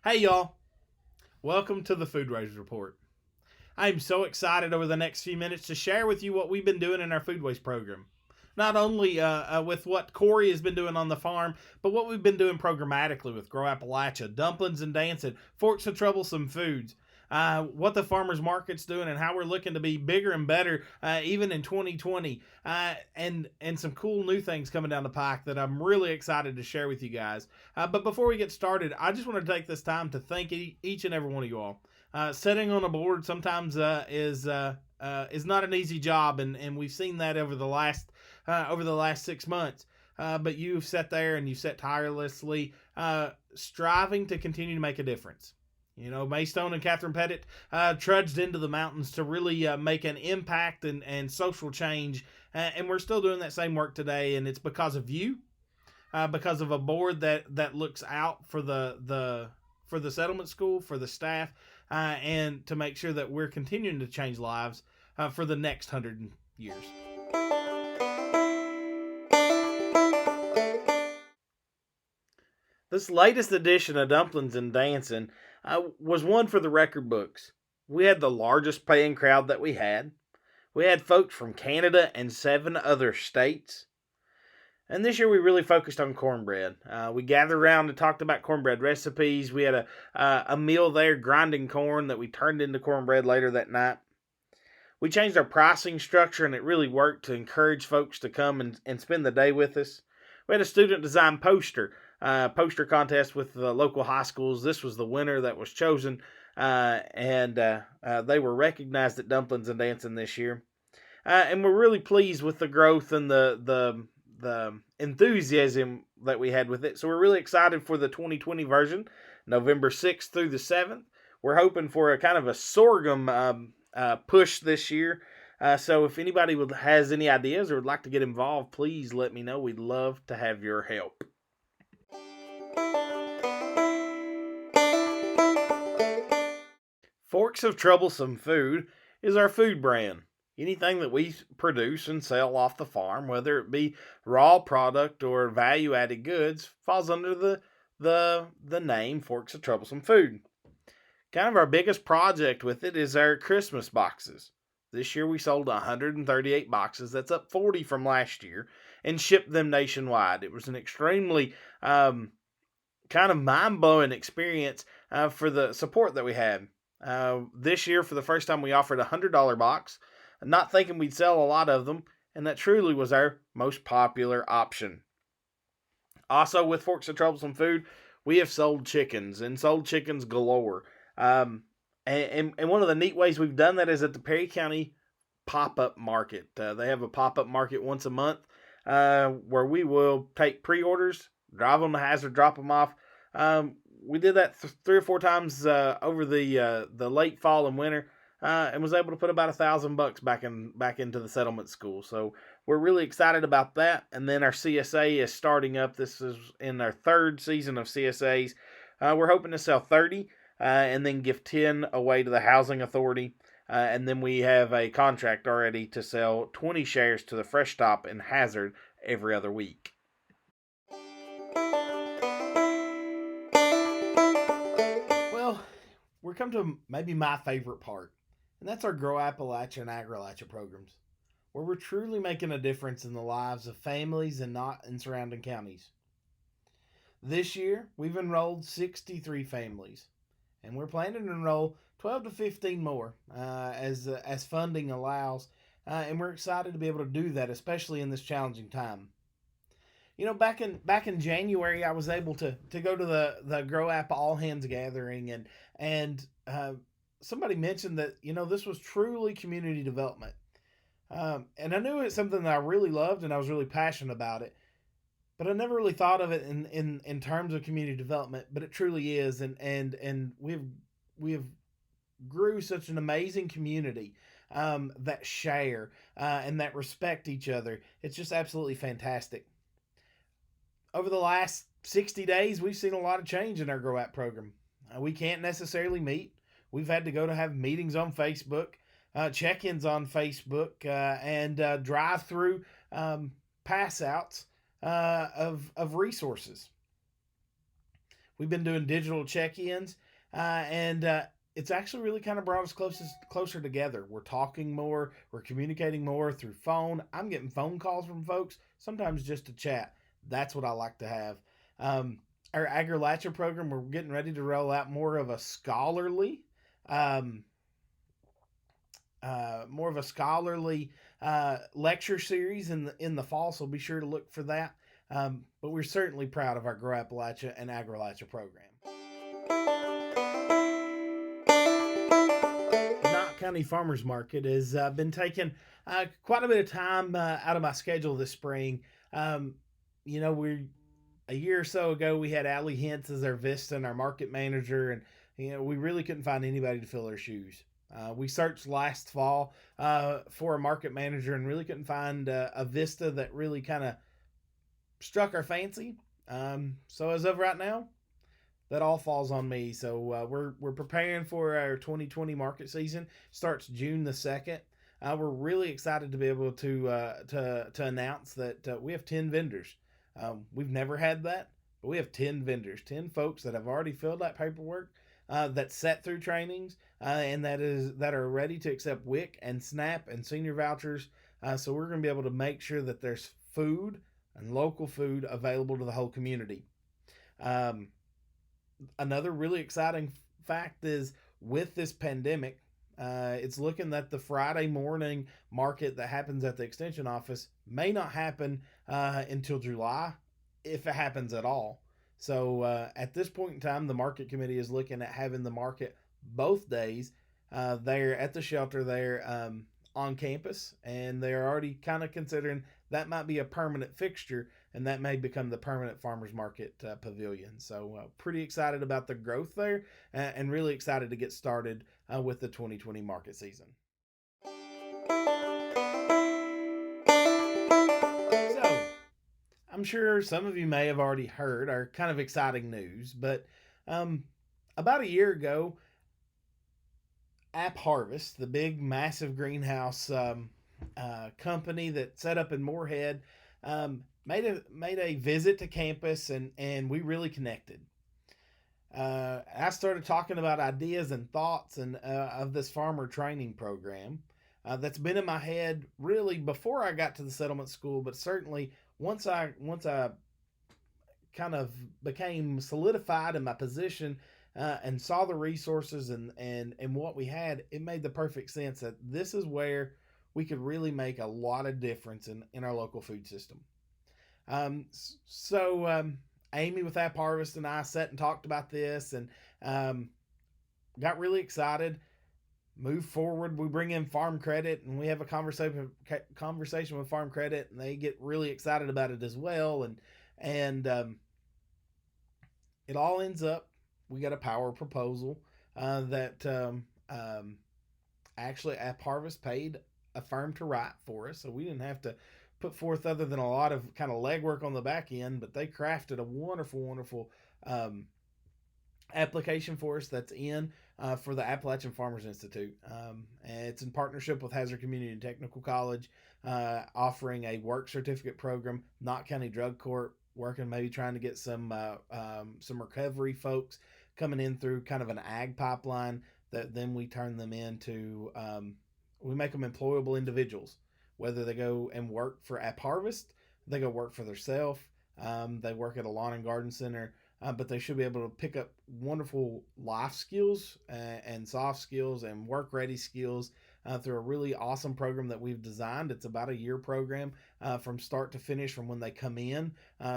Hey y'all, welcome to the Food Waste Report. I'm so excited over the next few minutes to share with you what we've been doing in our food waste program. Not only with what Corey has been doing on the farm, but what we've been doing programmatically with Grow Appalachia, Dumplings and Dancing, Forks of Troublesome Foods, what the farmers market's doing, and how we're looking to be bigger and better even in 2020, and some cool new things coming down the pike that I'm really excited to share with you guys. But before we get started, I just want to take this time to thank each and every one of you all. Setting on a board sometimes is not an easy job, and we've seen that over the last 6 months. But you've sat there and you've sat tirelessly, striving to continue to make a difference. You know, Maystone and Catherine Pettit trudged into the mountains to really make an impact and social change, and we're still doing that same work today. And it's because of you, because of a board that looks out for the settlement school, for the staff, and to make sure that we're continuing to change lives for the next 100 years. This latest edition of Dumplings and Dancing was one for the record books. We had the largest paying crowd that we had. We had folks from Canada and 7 other states. And this year we really focused on cornbread. We gathered around and talked about cornbread recipes. We had a meal there grinding corn that we turned into cornbread later that night. We changed our pricing structure, and it really worked to encourage folks to come and spend the day with us. We had a student design poster contest with the local high schools. This was the winner that was chosen, and they were recognized at Dumplings and Dancing this year. And we're really pleased with the growth and the enthusiasm that we had with it. So we're really excited for the 2020 version, November 6th through the 7th. We're hoping for a kind of a sorghum push this year. So if anybody has any ideas or would like to get involved, please let me know. We'd love to have your help. Forks of Troublesome Food is our food brand. Anything that we produce and sell off the farm, whether it be raw product or value added goods, falls under the name Forks of Troublesome Food. Kind of our biggest project with it is our Christmas boxes. This year we sold 138 boxes. That's up 40 from last year, and shipped them nationwide. It was an extremely kind of mind-blowing experience for the support that we had. This year, for the first time, we offered a $100 box, not thinking we'd sell a lot of them, and that truly was our most popular option. Also, with Forks of Troublesome Food, we have sold chickens galore. And one of the neat ways we've done that is at the Perry County pop-up market. They have a pop-up market once a month where we will take pre-orders, drive them to Hazard, drop them off. We did that 3 or 4 times over the late fall and winter, and was able to put about $1,000 back into the settlement school. So we're really excited about that. And then our CSA is starting up. This is in our 3rd season of CSAs. We're hoping to sell 30 and then give 10 away to the Housing Authority. And then we have a contract already to sell 20 shares to the Fresh Stop in Hazard every other week. Well, we're come to maybe my favorite part, and that's our Grow Appalachia and Agri-Appalachia programs, where we're truly making a difference in the lives of families and not in surrounding counties. This year, we've enrolled 63 families, and we're planning to enroll 12 to 15 more as funding allows, and we're excited to be able to do that, especially in this challenging time. You know, back in January, I was able to go to the Grow App All Hands gathering, and somebody mentioned that this was truly community development, and I knew it's something that I really loved and I was really passionate about it. But I never really thought of it in terms of community development, but it truly is, and we've grew such an amazing community that share and that respect each other. It's just absolutely fantastic. Over the last 60 days, we've seen a lot of change in our Grow App program. We can't necessarily meet. We've had to go to have meetings on Facebook, check-ins on Facebook, and drive-through pass outs of resources. We've been doing digital check-ins, and it's actually really kind of brought us closer together. We're talking more, we're communicating more through phone. I'm getting phone calls from folks, sometimes just to chat. That's what I like to have. Um, our Agrilatcher program, we're getting ready to roll out um, more of a scholarly lecture series in the fall. So be sure to look for that. But we're certainly proud of our Grow Appalachia and Agrilatcher program. Knott County Farmers Market has been taking quite a bit of time out of my schedule this spring. Um, we a year or so ago we had Allie Hintz as our Vista and our market manager, and we really couldn't find anybody to fill our shoes. We searched last fall for a market manager and really couldn't find a Vista that really kind of struck our fancy. So as of right now, that all falls on me. So we're preparing for our 2020 market season. Starts June the 2nd. We're really excited to be able to announce that we have 10 vendors. We've never had that, but we have 10 vendors, 10 folks that have already filled out paperwork, that sat through trainings, and that are ready to accept WIC and SNAP and senior vouchers. So we're going to be able to make sure that there's food and local food available to the whole community. Um, Another really exciting fact is with this pandemic, it's looking that the Friday morning market that happens at the extension office may not happen until July, if it happens at all. So at this point in time, the market committee is looking at having the market both days there at the shelter there on campus, and they're already kind of considering that might be a permanent fixture, and that may become the permanent farmers market pavilion. So pretty excited about the growth there, and really excited to get started with the 2020 market season. So I'm sure some of you may have already heard our kind of exciting news, but um, about a year ago, App Harvest, the big massive greenhouse company that set up in Moorhead, made a visit to campus, and we really connected. I started talking about ideas and thoughts and of this farmer training program that's been in my head really before I got to the settlement school, but certainly once I kind of became solidified in my position and saw the resources and what we had, it made the perfect sense that this is where we could really make a lot of difference in our local food system. Um, so Amy with App Harvest and I sat and talked about this, and um, got really excited. Move forward. We bring in Farm Credit, and we have a conversation with Farm Credit, and they get really excited about it as well. And it all ends up we got a power proposal that actually App Harvest paid a firm to write for us, so we didn't have to put forth other than a lot of kind of legwork on the back end, but they crafted a wonderful um, application for us that's in for the Appalachian Farmers Institute. And it's in partnership with Hazard Community and Technical College, offering a work certificate program. Knott County Drug Court working, maybe trying to get some recovery folks coming in through kind of an ag pipeline that then we turn them into. We make them employable individuals, whether they go and work for App Harvest, they go work for themselves, they work at a lawn and garden center, but they should be able to pick up wonderful life skills and soft skills and work ready skills through a really awesome program that we've designed. It's about a year program from start to finish, from when they come in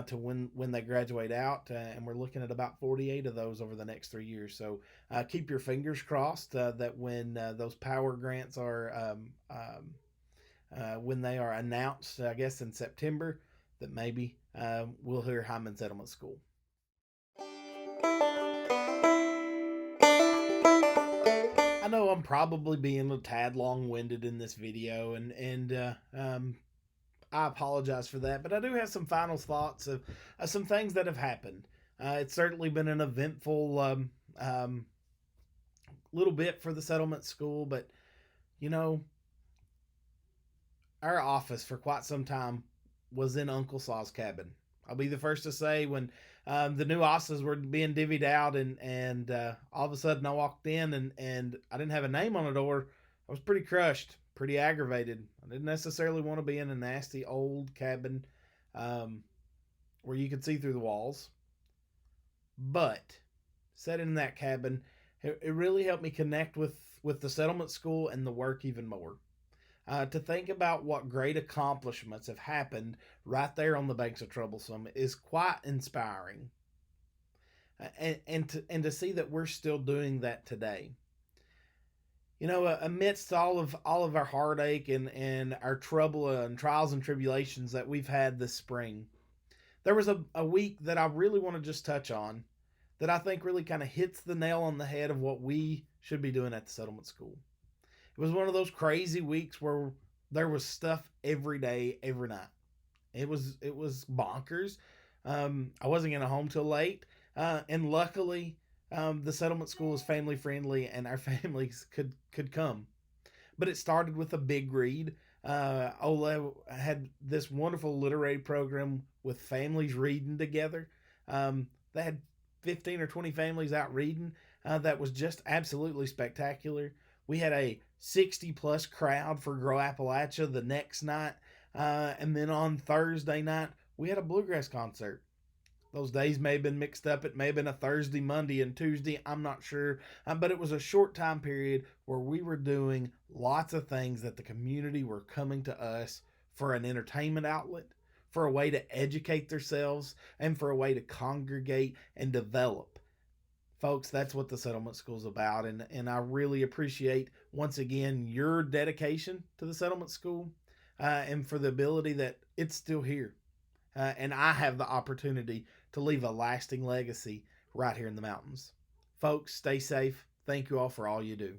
to when they graduate out, and we're looking at about 48 of those over the next 3 years. So keep your fingers crossed that when those power grants are when they are announced, I guess in September, that maybe we'll hear Hyman Settlement School. I know I'm probably being a tad long-winded in this video, and I apologize for that. But I do have some final thoughts of some things that have happened. It's certainly been an eventful little bit for the settlement school, but you know, our office for quite some time was in Uncle Saw's cabin. I'll be the first to say when the new hostas were being divvied out, and all of a sudden I walked in and I didn't have a name on the door. I was pretty crushed, pretty aggravated. I didn't necessarily want to be in a nasty old cabin um, where you could see through the walls, but sitting in that cabin, it really helped me connect with the settlement school and the work even more. To think about what great accomplishments have happened right there on the banks of Troublesome is quite inspiring. And to see that we're still doing that today. Amidst all of our heartache and our trouble and trials and tribulations that we've had this spring, there was a week that I really want to just touch on that I think really kind of hits the nail on the head of what we should be doing at the settlement school. It was one of those crazy weeks where there was stuff every day, every night. It was bonkers. I wasn't getting home till late, and luckily, the settlement school is family friendly, and our families could come. But it started with a big read. Ola had this wonderful literary program with families reading together. They had 15 or 20 families out reading. That was just absolutely spectacular. We had a 60 plus crowd for Grow Appalachia the next night. And then on Thursday night, we had a bluegrass concert. Those days may have been mixed up. It may have been a Thursday, Monday, and Tuesday. I'm not sure. But it was a short time period where we were doing lots of things that the community were coming to us for an entertainment outlet, for a way to educate themselves, and for a way to congregate and develop. Folks, that's what the settlement school is about. And I really appreciate, once again, your dedication to the settlement school and for the ability that it's still here. And I have the opportunity to leave a lasting legacy right here in the mountains. Folks, stay safe. Thank you all for all you do.